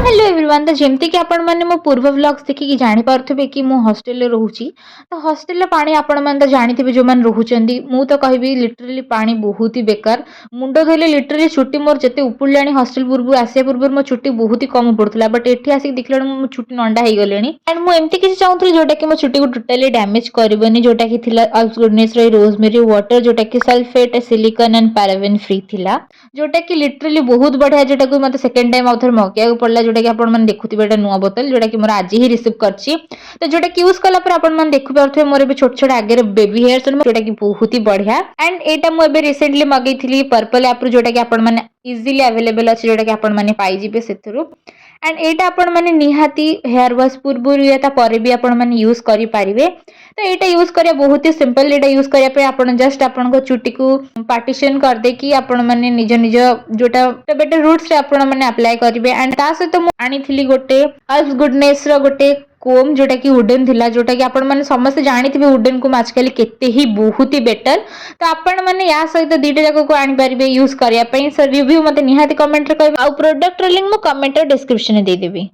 Hello everyone. तो जमती कि आपण मैंने मो पूर्व व्लॉग्स देखिकी जानीपे कि मु हॉस्टल रोची। तो हॉस्टल पानी आपण मैंने तो जानी जो मैंने रोचंदी मु तो कहबी लिटरली पानी बहुत ही बेकार। मुंड धोले लिटरली छुट्टी मोर जिते उपड़िया हॉस्टल पूर्व आसिया पूर्व मो छुट्टी बहुत ही कम पड़ता बट एठी आसिक देखला मो छुट्टी नंडा हो गले एंड मुझे एमती किसी चाहूँगी जोटा कि मो छुट्टी को टोटाली डैमेज करबनी जोटा कि थिला अल्फ गुडनेस रोजमेरी वाटर जोटा कि sulphate silicon and paraben free थिला जोटा कि लिटरली बहुत बढ़िया जोटा कि मत सेकेंड टाइम आउ थे मगेक पड़ा जोटा कि आपने देखुवे एटा नुआ बोतल जोटा कि मोर आज ही रिसीव करछि। तो जोटा कि यूज कला पर आपण मन देखु पारथि मोर भी छोट छोट आगे बेबी हेयर्स जोटा कि बहुत ही बढ़िया एंड एटा मु एबे रिसेंटली मगेइथिली पर्पल ऐप जोटा कि आपण मन इजीली अवेलेबल अछि जोटा कि आपण मन पाई जिबे सेथुरु एंड एटा आपण माने निहाती हेयर वाश पूर्व या पर भी आपण माने यूज करि परिबे। तो एटा यूज करिया बहुत ही सिंपल। एटा यूज करिया पे आपण जस्ट आपण को चुट्टी को पार्टीशन कर दे कि आपण माने निज निज जोटा बेटर रूट्स रे आपण माने अप्लाई करिवे एंड ता सहित मु आनीथिली गोटे अल्फ गुडनेस रो गोटे कोम जोटा कि वुडन थिला जोटा कि आपण माने समस्त जानिथिबे वुडन को आजकल केते ही बहुत ही बेटर। तो आपण माने या सहित दीटा जाको को आनी परिबे यूज करिया पई। सो रिव्यू मते निहाती कमेंट रे कहबे आ प्रोडक्ट रो लिंक मु कमेंट रे डिस्क्रिप्शन में दे देबी।